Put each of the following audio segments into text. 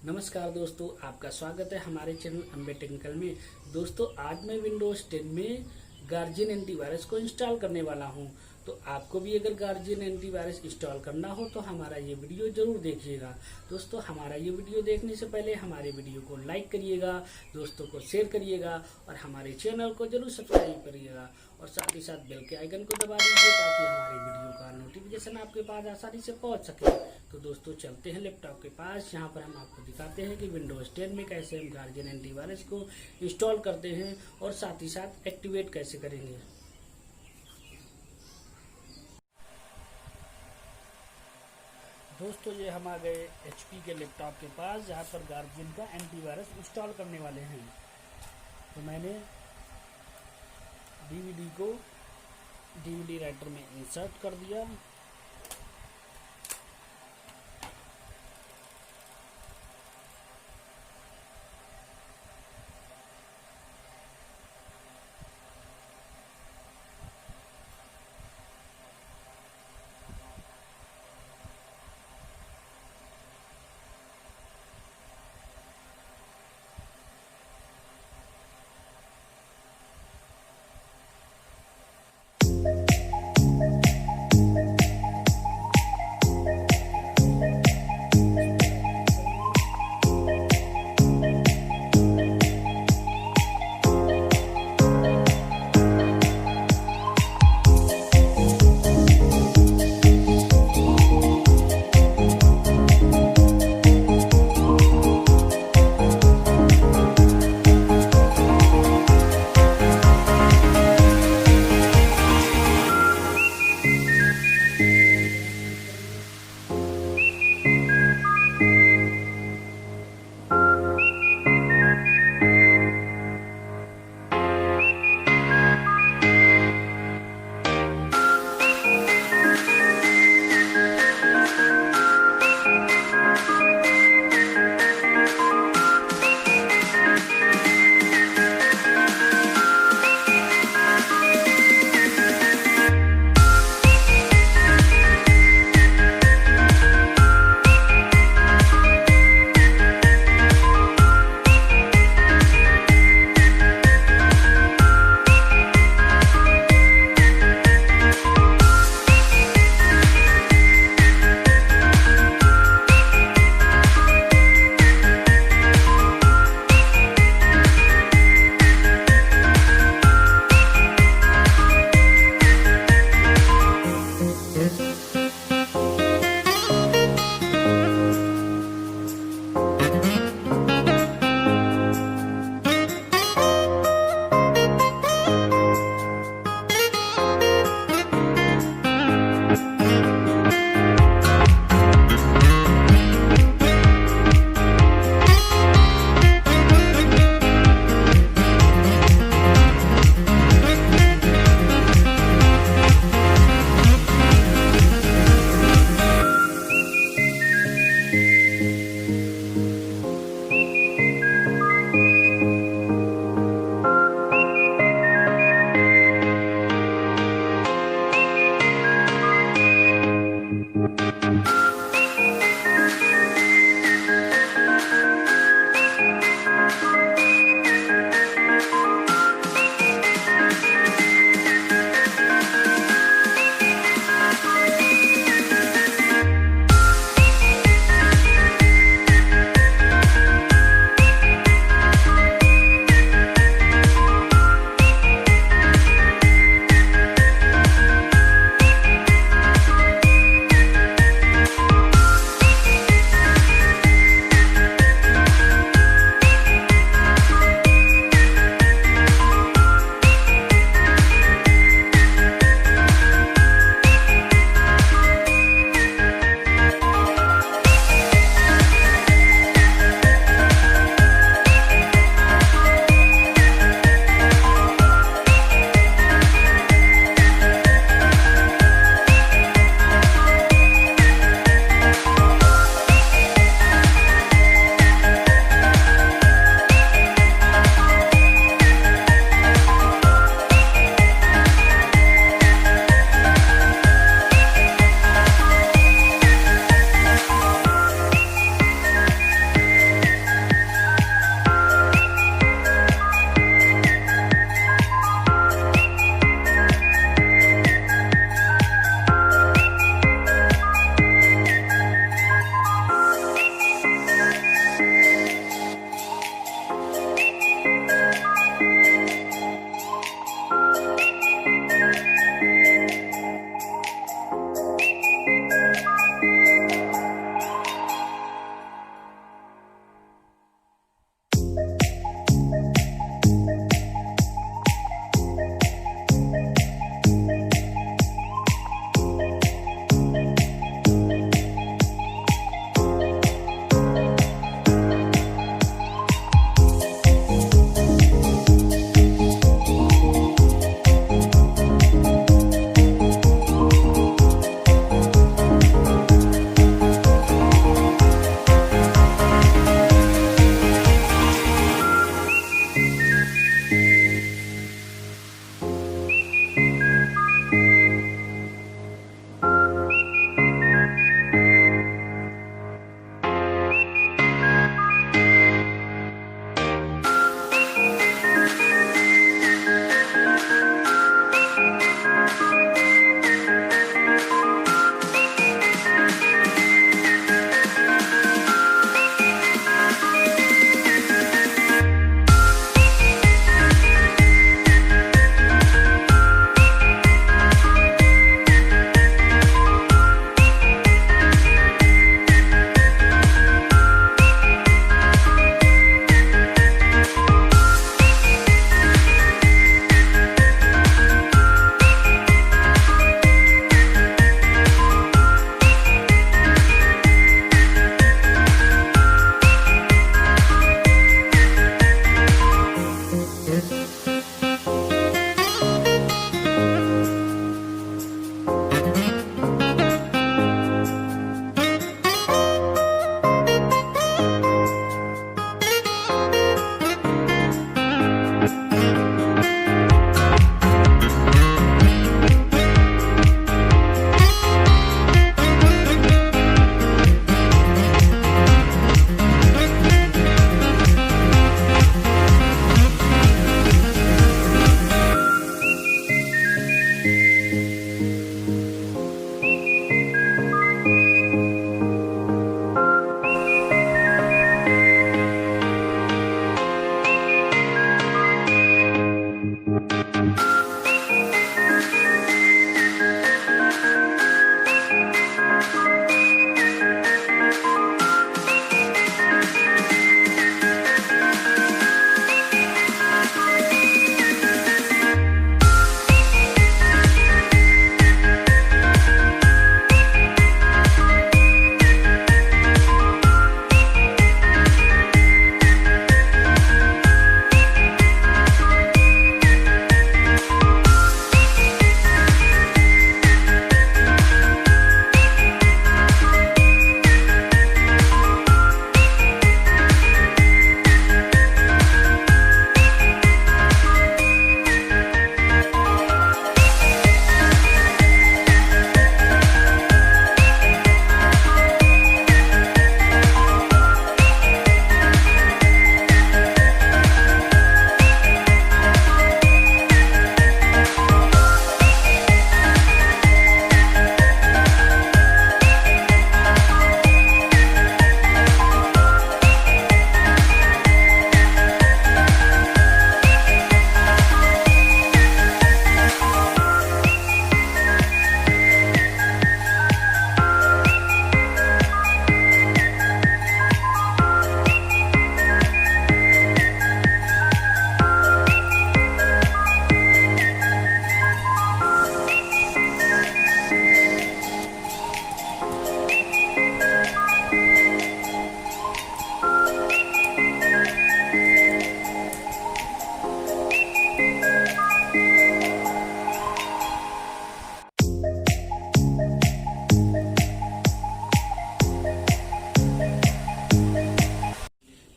नमस्कार दोस्तों, आपका स्वागत है हमारे चैनल अम्बे टेक्निकल में। दोस्तों, आज मैं विंडोज 10 में गार्जियन एंटीवायरस को इंस्टॉल करने वाला हूं। तो आपको भी अगर गार्जियन एंटीवायरस इंस्टॉल करना हो तो हमारा ये वीडियो जरूर देखिएगा। दोस्तों, हमारा ये वीडियो देखने से पहले हमारे वीडियो को लाइक करिएगा, दोस्तों को शेयर करिएगा और हमारे चैनल को जरूर सब्सक्राइब करिएगा और साथ ही साथ बेल के आइकन को दबा दीजिए ताकि हमारे वीडियो का नोटिफिकेशन आपके पास आसानी से पहुंच सके। तो दोस्तों, चलते हैं लैपटॉप के पास। यहाँ पर हम आपको दिखाते हैं कि विंडोज 10 में कैसे हम गार्जियन एंटीवायरस को इंस्टॉल करते हैं और साथ ही साथ एक्टिवेट कैसे करेंगे। दोस्तों, ये हम आ गए HP के लैपटॉप के पास जहाँ पर गार्जियन का एंटीवायरस इंस्टॉल करने वाले हैं। तो मैंने DVD को DVD राइटर में इंसर्ट कर दिया।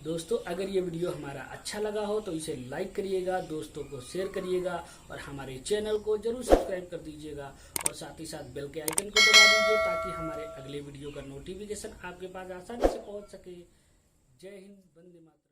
दोस्तों अगर ये वीडियो हमारा अच्छा लगा हो तो इसे लाइक करिएगा, दोस्तों को शेयर करिएगा और हमारे चैनल को जरूर सब्सक्राइब कर दीजिएगा और साथ ही साथ बेल के आइकन को दबा दीजिए ताकि हमारे अगले वीडियो का नोटिफिकेशन आपके पास आसानी से पहुंच सके। जय हिंद, वंदे मातरम।